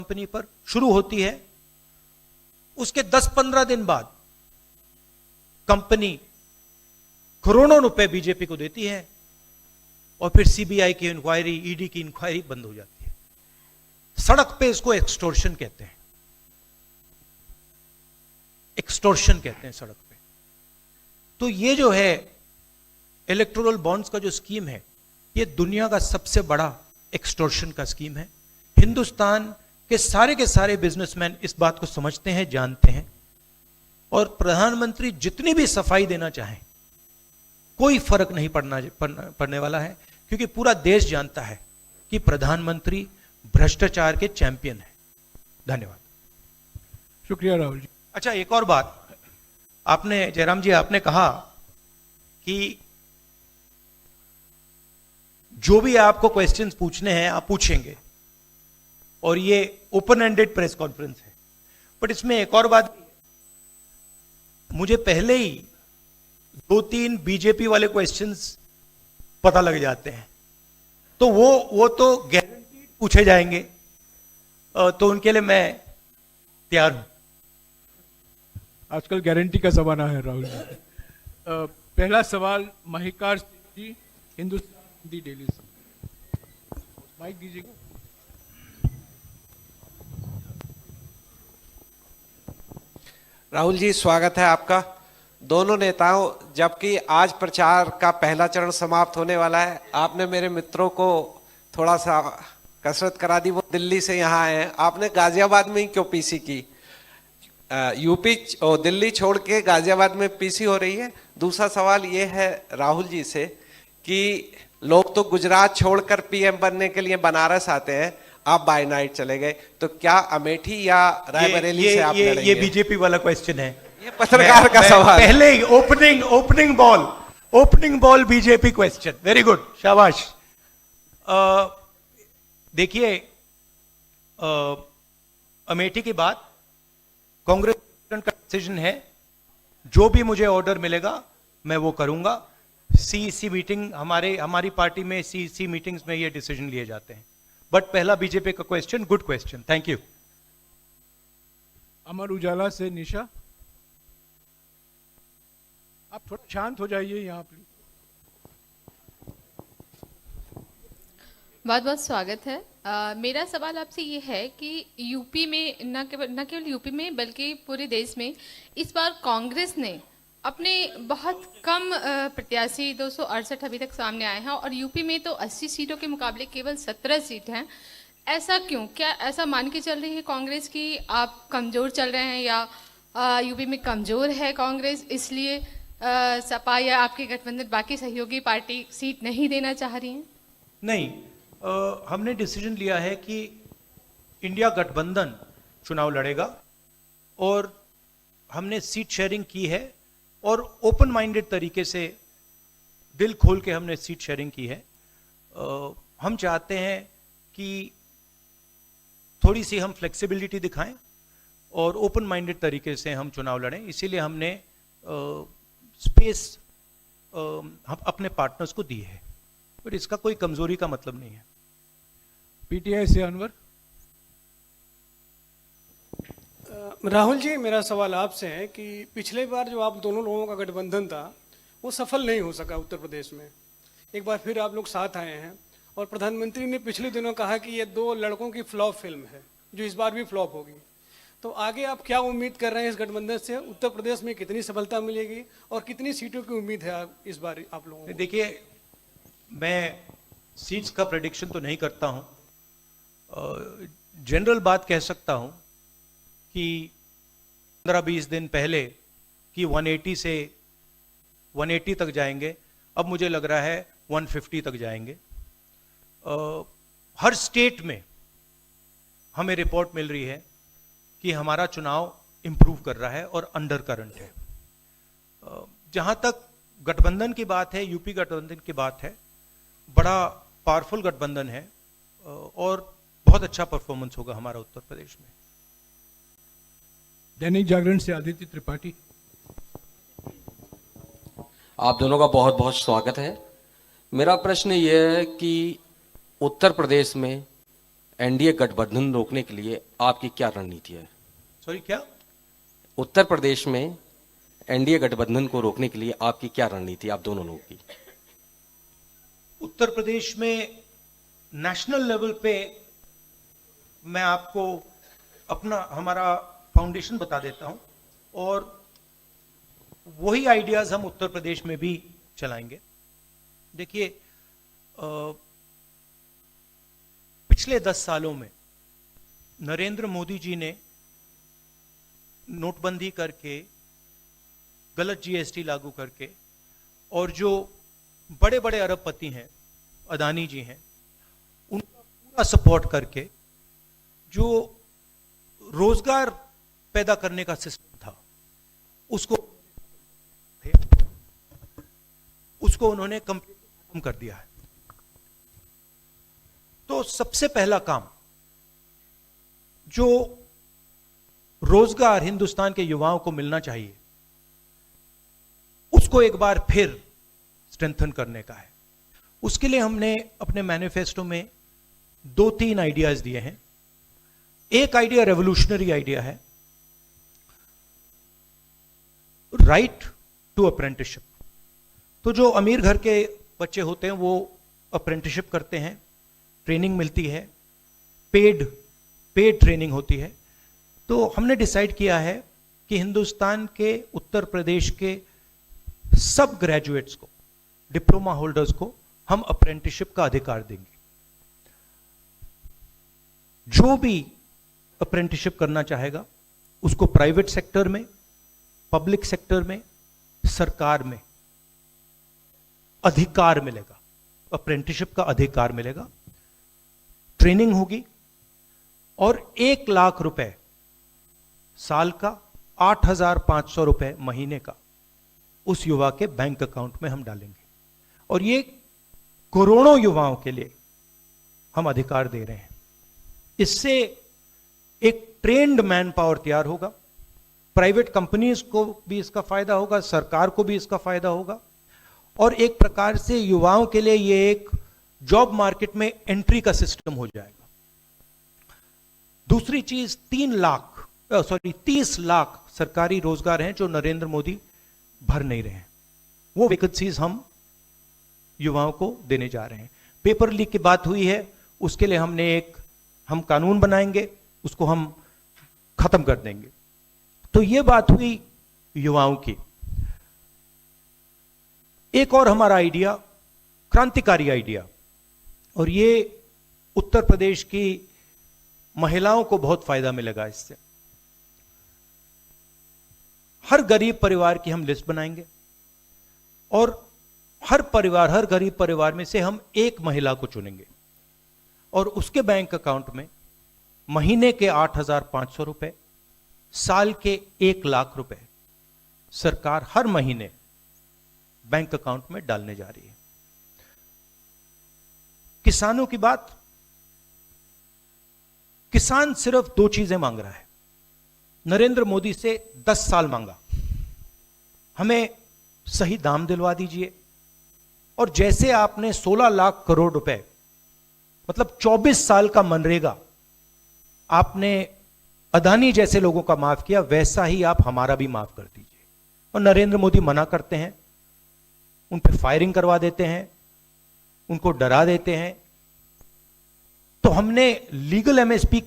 Company पर शुरू होती है, उसके 10-15 दिन बाद कंपनी करोड़ों रुपए बीजेपी को देती है और फिर सीबीआई की इंक्वायरी, ईडी की इंक्वायरी बंद हो जाती है। सड़क पे इसको एक्सटोर्शन कहते हैं, एक्सटोर्शन कहते हैं सड़क पे। तो ये जो है इलेक्टोरल बॉन्ड्स का जो स्कीम है, ये दुनिया का सबसे बड़ा एक्सटोर्शन का स्कीम है। हिंदुस्तान के सारे बिजनेसमैन इस बात को समझते हैं, जानते हैं, और प्रधानमंत्री जितनी भी सफाई देना चाहें कोई फर्क नहीं पड़ने वाला है, क्योंकि पूरा देश जानता है कि प्रधानमंत्री भ्रष्टाचार के चैंपियन है। धन्यवाद। शुक्रिया राहुल जी। अच्छा, एक और बात, आपने जयराम जी आपने कहा कि जो भी आपको क्वेश्चंस पूछने हैं आप पूछेंगे, और ये ओपन एंडेड प्रेस कॉन्फ्रेंस है। बट इसमें एक और बात, मुझे पहले ही 2-3 बीजेपी वाले क्वेश्चंस पता लग जाते हैं, तो वो तो गारंटी पूछे जाएंगे, तो उनके लिए मैं तैयार हूं। आजकल गारंटी का जमाना है राहुल जी। पहला सवाल महिकार सिंह जी, हिंदुस्तान दी डेली से। माइक दीजिएगा। राहुल जी, स्वागत है आपका। दोनों नेताओं, जबकि आज प्रचार का पहला चरण समाप्त होने वाला है, आपने मेरे मित्रों को थोड़ा सा कसरत करा दी। वो दिल्ली से यहाँ आए हैं, आपने गाजियाबाद में ही क्यों पीसी की? यूपी और दिल्ली छोड़ के गाजियाबाद में पीसी हो रही है। दूसरा सवाल ये है राहुल जी से कि लोग तो गुजरात छोड़कर पीएम बनने के लिए बनारस आते हैं, आप बाय नाइट चले गए, तो क्या अमेठी या रायबरेली से आप लड़ेंगे? ये बीजेपी वाला क्वेश्चन है, ये पत्रकार का सवाल। पहले ही opening ball BJP question. Very good, शाबाश। देखिए, अमेठी की बात कांग्रेस का डिसीजन है, जो भी मुझे ऑर्डर मिलेगा मैं वो करूंगा। सीईसी मीटिंग, हमारी पार्टी में सीईसी मीटिंग्स में ये डिसीजन लिए जाते हैं। बट पहला बीजेपी का question, good question, thank you. Amar Ujala से निशा, आप थोड़ा शांत हो जाइए यहाँ प्लीज। बहुत बहुत स्वागत है। मेरा सवाल आपसे ये है कि यूपी में न केवल यूपी में बल्कि पूरे देश में इस बार कांग्रेस ने अपने बहुत कम प्रत्याशी 268 अभी तक सामने आए हैं, और यूपी में तो 80 सीटों के मुकाबले केवल 17 सीट हैं। ऐसा क्यों? क्या ऐसा मान के चल रही है कांग्रेस कि आप कमज़ोर चल रहे हैं, या यूपी में कमज़ोर है कांग्रेस इसलिए सपा या आपके गठबंधन बाकी सहयोगी पार्टी सीट नहीं देना चाह रही हैं? नहीं, हमने डिसीजन लिया है कि इंडिया गठबंधन चुनाव लड़ेगा, और हमने सीट शेयरिंग की है, और ओपन माइंडेड तरीके से दिल खोल के हमने सीट शेयरिंग की है। हम चाहते हैं कि थोड़ी सी हम फ्लेक्सिबिलिटी दिखाएं और ओपन माइंडेड तरीके से हम चुनाव लड़ें, इसीलिए हमने स्पेस अपने पार्टनर्स को दी है, पर इसका कोई कमजोरी का मतलब नहीं है। पीटीआई से अनवर। राहुल जी, मेरा सवाल आपसे है कि पिछले बार जो आप दोनों लोगों का गठबंधन था वो सफल नहीं हो सका उत्तर प्रदेश में। एक बार फिर आप लोग साथ आए हैं, और प्रधानमंत्री ने पिछले दिनों कहा कि ये 2 लड़कों की फ्लॉप फिल्म है जो इस बार भी फ्लॉप होगी। तो आगे आप क्या उम्मीद कर रहे हैं इस गठबंधन से? उत्तर प्रदेश में कितनी सफलता मिलेगी और कितनी सीटों की उम्मीद है इस बार आप लोगों को? देखिए, मैं सीट्स का प्रेडिक्शन तो नहीं करता हूं, जनरल बात कह सकता हूं कि 15-20 दिन पहले कि 180 तक जाएंगे, अब मुझे लग रहा है 150 तक जाएंगे। हर स्टेट में हमें रिपोर्ट मिल रही है कि हमारा चुनाव इंप्रूव कर रहा है और अंडर करंट है। जहां तक गठबंधन की बात है, यूपी गठबंधन की बात है, बड़ा पावरफुल गठबंधन है और बहुत अच्छा परफॉर्मेंस होगा हमारा उत्तर प्रदेश में। दैनिक जागरण से आदित्य त्रिपाठी। आप दोनों का बहुत बहुत स्वागत है। मेरा प्रश्न यह है कि उत्तर प्रदेश में एनडीए गठबंधन रोकने के लिए आपकी क्या रणनीति है? सॉरी क्या? उत्तर प्रदेश में एनडीए गठबंधन को रोकने के लिए आपकी क्या रणनीति है, आप दोनों लोगों की? उत्तर प्रदेश में नेशनल लेवल पे मैं आपको हमारा फाउंडेशन बता देता हूं और वही आइडियाज हम उत्तर प्रदेश में भी चलाएंगे। देखिए, पिछले 10 सालों में नरेंद्र मोदी जी ने नोटबंदी करके, गलत जीएसटी लागू करके, और जो बड़े बड़े अरबपति हैं, अदानी जी हैं, उनका पूरा सपोर्ट करके जो रोजगार पैदा करने का सिस्टम था उसको उन्होंने कंप्लीटली खत्म कर दिया है। तो सबसे पहला काम जो रोजगार हिंदुस्तान के युवाओं को मिलना चाहिए, उसको एक बार फिर स्ट्रेंथन करने का है। उसके लिए हमने अपने मैनिफेस्टो में 2-3 आइडियाज दिए हैं। एक आइडिया रेवोल्यूशनरी आइडिया है, राइट टू अप्रेंटिसशिप। तो जो अमीर घर के बच्चे होते हैं वो अप्रेंटिसशिप करते हैं, ट्रेनिंग मिलती है, पेड ट्रेनिंग होती है। तो हमने डिसाइड किया है कि हिंदुस्तान के उत्तर प्रदेश के सब ग्रेजुएट्स को, डिप्लोमा होल्डर्स को हम अप्रेंटिसशिप का अधिकार देंगे। जो भी अप्रेंटिसशिप करना चाहेगा उसको प्राइवेट सेक्टर में, पब्लिक सेक्टर में, सरकार में अधिकार मिलेगा, अप्रेंटिसशिप का अधिकार मिलेगा, ट्रेनिंग होगी और 1 लाख रुपए साल का, 8,500 रुपए महीने का उस युवा के बैंक अकाउंट में हम डालेंगे। और ये करोड़ों युवाओं के लिए हम अधिकार दे रहे हैं। इससे एक ट्रेन्ड मैन पावर तैयार होगा, प्राइवेट कंपनीज को भी इसका फायदा होगा, सरकार को भी इसका फायदा होगा, और एक प्रकार से युवाओं के लिए ये एक जॉब मार्केट में एंट्री का सिस्टम हो जाएगा। दूसरी चीज, 30 लाख सरकारी रोजगार हैं जो नरेंद्र मोदी भर नहीं रहे हैं, वो वैकेंसीज हम युवाओं को देने जा रहे हैं। पेपर लीक की बात हुई है, उसके लिए हम कानून बनाएंगे, उसको हम खत्म कर देंगे। तो ये बात हुई युवाओं की। एक और हमारा आइडिया, क्रांतिकारी आइडिया, और ये उत्तर प्रदेश की महिलाओं को बहुत फायदा मिलेगा इससे। हर गरीब परिवार की हम लिस्ट बनाएंगे और हर गरीब परिवार में से हम एक महिला को चुनेंगे और उसके बैंक अकाउंट में महीने के 8,500 रुपए, साल के 1 लाख रुपए सरकार हर महीने बैंक अकाउंट में डालने जा रही है। किसानों की बात, किसान सिर्फ 2 चीजें मांग रहा है। नरेंद्र मोदी से 10 साल मांगा, हमें सही दाम दिलवा दीजिए, और जैसे आपने 16 लाख करोड़ रुपए, मतलब 24 साल का मनरेगा आपने अदानी जैसे लोगों का माफ किया, वैसा ही आप हमारा भी माफ कर दीजिए। और नरेंद्र मोदी मना करते हैं, उन पे फायरिंग करवा देते हैं, उनको डरा देते हैं। तो हमने लीगल एमएसपी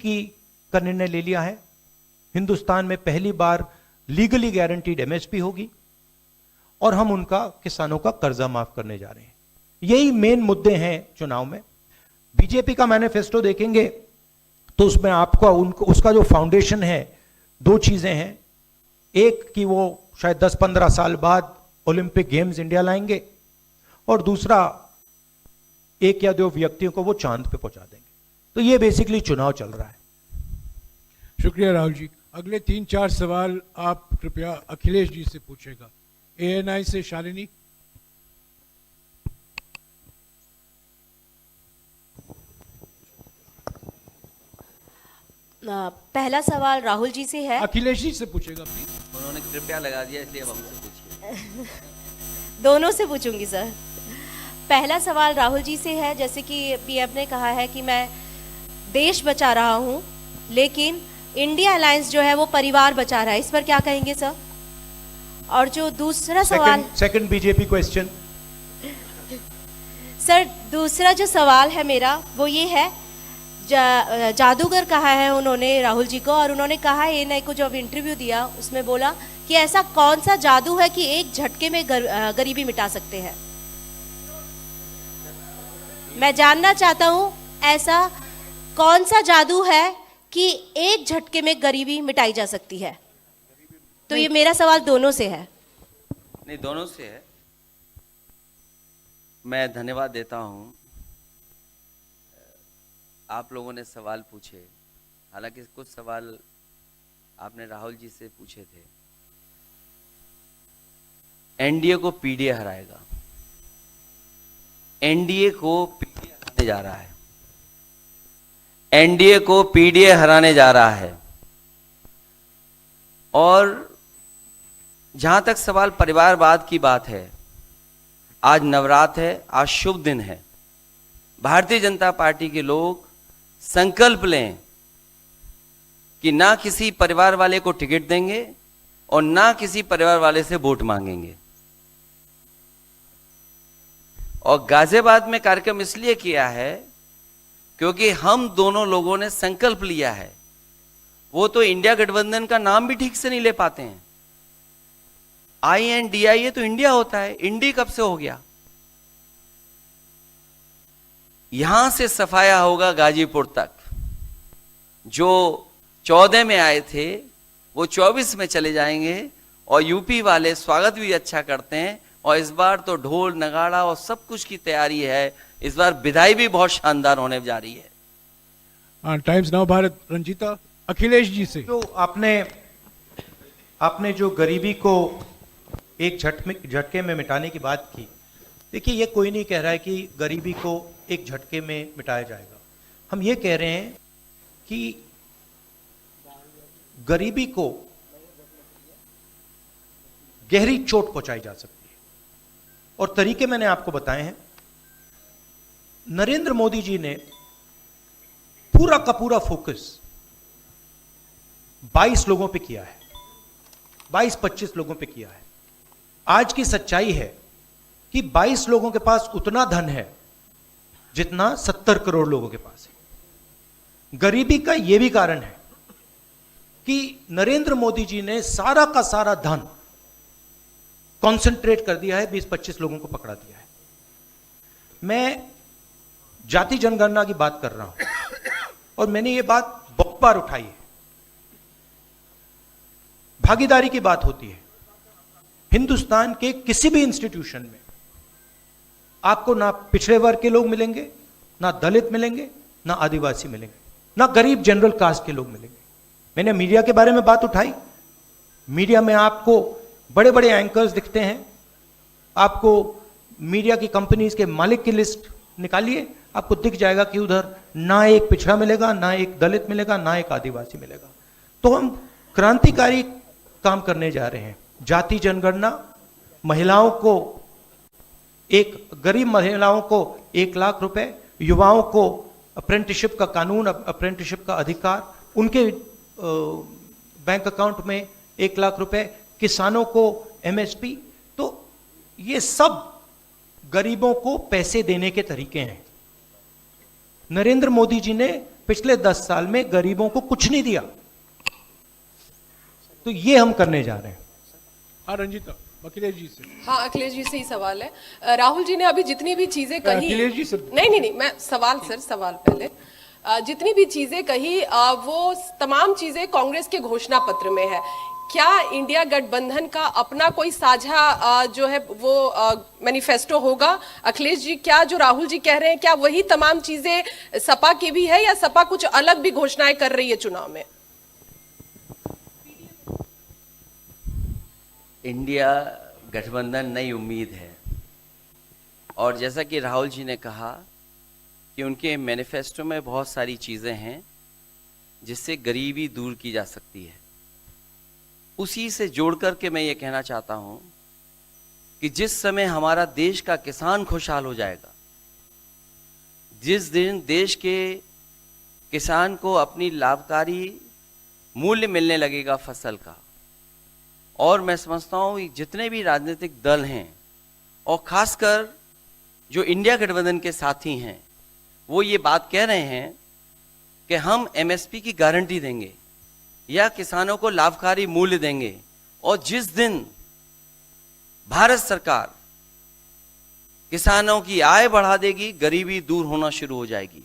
का निर्णय ले लिया है। हिंदुस्तान में पहली बार लीगली गारंटीड एमएसपी होगी और हम उनका, किसानों का कर्जा माफ करने जा रहे हैं। यही मेन मुद्दे हैं चुनाव में। बीजेपी का मैनिफेस्टो देखेंगे तो उसमें आपको उसका जो फाउंडेशन है, 2 चीजें हैं। एक कि वो शायद 10-15 साल बाद ओलंपिक गेम्स इंडिया लाएंगे, और दूसरा 1 या 2 व्यक्तियों को वो चांद पे पहुंचा देंगे। तो ये बेसिकली चुनाव चल रहा है। शुक्रिया राहुल जी। अगले 3-4 सवाल आप कृपया अखिलेश जी से पूछेगा। एएनआई से शालिनी। पहला सवाल राहुल जी से है। अखिलेश जी से पूछेगा प्लीज। उन्होंने कृपया लगा दिया, इसलिए अब हमसे पूछिए। दोनों से पूछूंगी सर। पहला सवाल राहुल जी से है, जैसे कि पीएम ने कहा है कि मैं देश बचा रहा हूँ, लेकिन इंडिया अलायंस जो है वो परिवार बचा रहा है। इस पर क्या कहेंगे सर? और जो दूसरा सवाल सेकंड बीजेपी क्वेश्चन। सर, दूसरा जो सवाल है मेरा वो ये है, जादूगर कहा है उन्होंने राहुल जी को, और उन्होंने कहा है एएनआई को जब इंटरव्यू दिया उसमें बोला कि ऐसा कौन सा जादू है कि एक झटके में गरीबी मिटा सकते हैं। मैं जानना चाहता हूँ ऐसा कौन सा जादू है कि एक झटके में गरीबी मिटाई जा सकती है। तो ये मेरा सवाल दोनों से है। नहीं, दोनों से है। मैं धन्यवाद देता हूं। आप लोगों ने सवाल पूछे, हालांकि कुछ सवाल आपने राहुल जी से पूछे थे। एनडीए को पीडीए हराएगा, एनडीए को पीडीए हराने जा रहा है, एनडीए को पीडीए हराने जा रहा है। और जहां तक सवाल परिवारवाद की बात है, आज नवरात्र है, आज शुभ दिन है। भारतीय जनता पार्टी के लोग संकल्प लें कि ना किसी परिवार वाले को टिकट देंगे और ना किसी परिवार वाले से वोट मांगेंगे। और गाजियाबाद में कार्यक्रम इसलिए किया है क्योंकि हम दोनों लोगों ने संकल्प लिया है। वो तो इंडिया गठबंधन का नाम भी ठीक से नहीं ले पाते हैं। INDIA तो इंडिया होता है, इंडी कब से हो गया? यहां से सफाया होगा गाजीपुर तक। जो 14 में आए थे वो 24 में चले जाएंगे। और यूपी वाले स्वागत भी अच्छा करते हैं। और इस बार तो ढोल नगाड़ा और सब कुछ की तैयारी है। इस बार विदाई भी बहुत शानदार होने जा रही है। टाइम्स नाउ भारत, रंजीता अखिलेश जी से। जो आपने जो गरीबी को एक झटके में मिटाने की बात की, देखिए ये कोई नहीं कह रहा है कि गरीबी को एक झटके में मिटाया जाएगा। हम ये कह रहे हैं कि गरीबी को गहरी चोट पहुंचाई जा सकती है और तरीके मैंने आपको बताए हैं। नरेंद्र मोदी जी ने पूरा का पूरा फोकस 22 लोगों पे किया है, 22-25 लोगों पे किया है। आज की सच्चाई है कि 22 लोगों के पास उतना धन है जितना 70 करोड़ लोगों के पास है। गरीबी का यह भी कारण है कि नरेंद्र मोदी जी ने सारा का सारा धन कॉन्सेंट्रेट कर दिया है, 20-25 लोगों को पकड़ा दिया है। मैं जाति जनगणना की बात कर रहा हूं और मैंने ये बात बहुत बार उठाई है। भागीदारी की बात होती है। हिंदुस्तान के किसी भी इंस्टीट्यूशन में आपको ना पिछड़े वर्ग के लोग मिलेंगे, ना दलित मिलेंगे, ना आदिवासी मिलेंगे, ना गरीब जनरल कास्ट के लोग मिलेंगे। मैंने मीडिया के बारे में बात उठाई। मीडिया में आपको बड़े बड़े एंकर्स दिखते हैं। आपको मीडिया की कंपनीज के मालिक की लिस्ट निकालिए, आपको दिख जाएगा कि उधर ना एक पिछड़ा मिलेगा, ना एक दलित मिलेगा, ना एक आदिवासी मिलेगा। तो हम क्रांतिकारी काम करने जा रहे हैं। जाति जनगणना, महिलाओं को गरीब महिलाओं को 1 लाख रुपए, युवाओं को अप्रेंटिसशिप का कानून, अप्रेंटिसशिप का अधिकार, उनके बैंक अकाउंट में 1 लाख रुपए, किसानों को MSP। तो ये सब गरीबों को पैसे देने के तरीके हैं। नरेंद्र मोदी जी ने पिछले 10 साल में गरीबों को कुछ नहीं दिया। तो ये हम करने जा रहे हैं। हाँ रंजीता, अखिलेश जी से। हाँ, अखिलेश जी से ही सवाल है। राहुल जी ने अभी जितनी भी चीजें कही, अखिलेश जी से। नहीं, मैं सवाल पहले जितनी भी चीजें कही वो तमाम चीजें कांग्रेस के घोषणा पत्र में है। क्या इंडिया गठबंधन का अपना कोई साझा जो है वो मैनिफेस्टो होगा? अखिलेश जी, क्या जो राहुल जी कह रहे हैं क्या वही तमाम चीजें सपा की भी है या सपा कुछ अलग भी घोषणाएं कर रही है चुनाव में? इंडिया गठबंधन नई उम्मीद है। और जैसा कि राहुल जी ने कहा कि उनके मैनिफेस्टो में बहुत सारी चीज़ें हैं जिससे गरीबी दूर की जा सकती है। उसी से जोड़ करके मैं ये कहना चाहता हूँ कि जिस समय हमारा देश का किसान खुशहाल हो जाएगा, जिस दिन देश के किसान को अपनी लाभकारी मूल्य मिलने लगेगा फसल का। और मैं समझता हूँ जितने भी राजनीतिक दल हैं और खासकर जो इंडिया गठबंधन के साथी हैं, वो ये बात कह रहे हैं कि हम एमएसपी की गारंटी देंगे या किसानों को लाभकारी मूल्य देंगे, और जिस दिन भारत सरकार किसानों की आय बढ़ा देगी, गरीबी दूर होना शुरू हो जाएगी।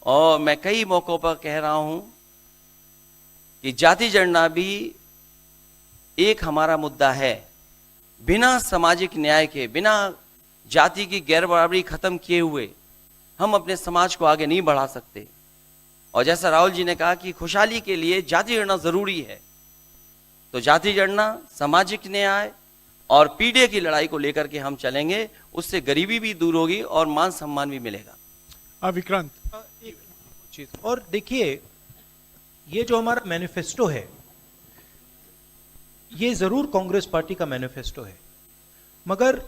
और मैं कई मौकों पर कह रहा हूं कि जाति जनगणना भी एक हमारा मुद्दा है। बिना सामाजिक न्याय के, बिना जाति की गैर बराबरी खत्म किए हुए हम अपने समाज को आगे नहीं बढ़ा सकते। और जैसा राहुल जी ने कहा कि खुशहाली के लिए जाति जनगणना जरूरी है, तो जाति जनगणना, सामाजिक न्याय और पीढ़ी की लड़ाई को लेकर के हम चलेंगे। उससे गरीबी भी दूर होगी और मान सम्मान भी मिलेगा। विक्रांत, एक चीज और देखिए, ये जो हमारा मैनिफेस्टो है, ये जरूर कांग्रेस पार्टी का मैनिफेस्टो है, मगर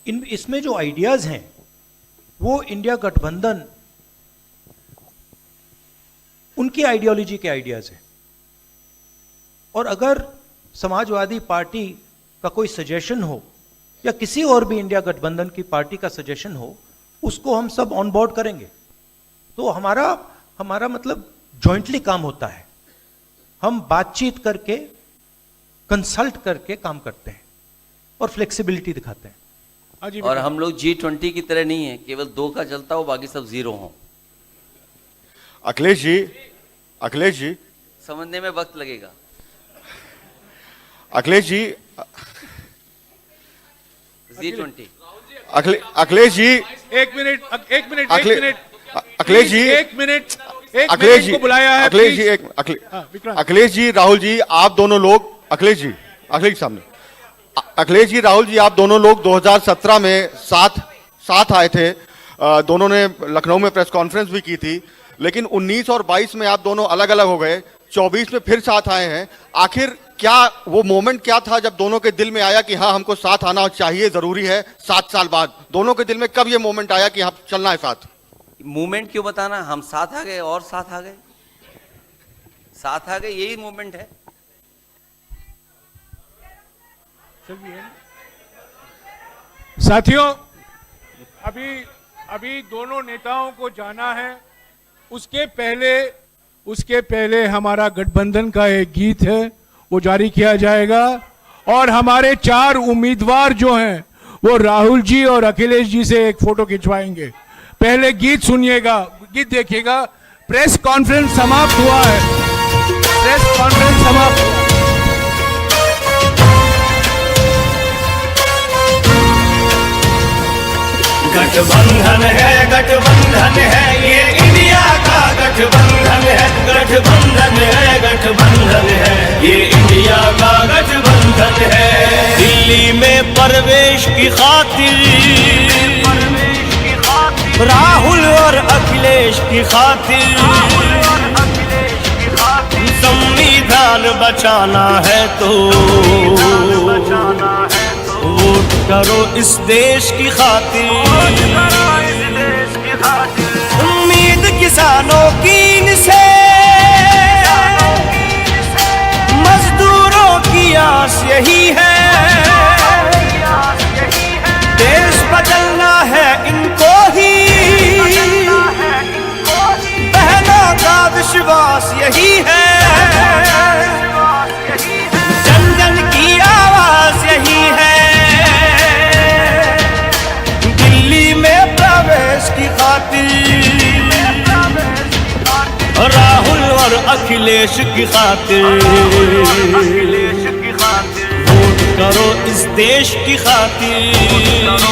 इसमें जो आइडियाज हैं वो इंडिया गठबंधन उनकी आइडियोलॉजी के आइडियाज हैं। और अगर समाजवादी पार्टी का कोई सजेशन हो या किसी और भी इंडिया गठबंधन की पार्टी का सजेशन हो, उसको हम सब ऑन बोर्ड करेंगे। तो हमारा मतलब जॉइंटली काम होता है, हम बातचीत करके, कंसल्ट करके काम करते हैं और फ्लेक्सिबिलिटी दिखाते हैं। और हम लोग G20 की तरह नहीं है, केवल 2 का चलता हो, बाकी सब 0 हो। अखिलेश जी समझने में वक्त लगेगा। अखिलेश जी G20। अखिलेश जी एक मिनट अखिलेश जी अखिलेश जी को बुलाया है। अखिलेश जी, राहुल जी, आप दोनों लोग, अखिलेश जी सामने, अखिलेश जी, राहुल जी, आप दोनों लोग 2017 में साथ आए थे। दोनों ने लखनऊ में प्रेस कॉन्फ्रेंस भी की थी, लेकिन 19 और 22 में आप दोनों अलग अलग हो गए, 24 में फिर साथ आए हैं। आखिर क्या वो मोमेंट क्या था जब दोनों के दिल में आया कि हाँ, हमको साथ आना चाहिए, जरूरी है? 7 साल बाद दोनों के दिल में कब ये मोमेंट आया कि हाँ, चलना है साथ? मूवमेंट क्यों बताना, हम साथ आ गए और साथ आ गए, यही मूवमेंट है। साथियों, अभी दोनों नेताओं को जाना है। उसके पहले हमारा गठबंधन का एक गीत है, वो जारी किया जाएगा। और हमारे 4 उम्मीदवार जो हैं वो राहुल जी और अखिलेश जी से एक फोटो खिंचवाएंगे। पहले गीत सुनिएगा, गीत देखिएगा। प्रेस कॉन्फ्रेंस समाप्त हुआ है। गठबंधन है ये इंडिया का गठबंधन है, गठबंधन है ये इंडिया का गठबंधन है। दिल्ली में प्रवेश की खातिर राहुल और अखिलेश की खातिर संविधान बचाना है तो वोट करो इस देश की खातिर। उम्मीद किसानों की इनसे, मजदूरों की आस यही है। देश बदलना है इनको ही, बहनों का विश्वास यही है। जन जन की आवाज यही है। की खातिर राहुल और अखिलेश की खातिर वोट करो इस देश की खातिर।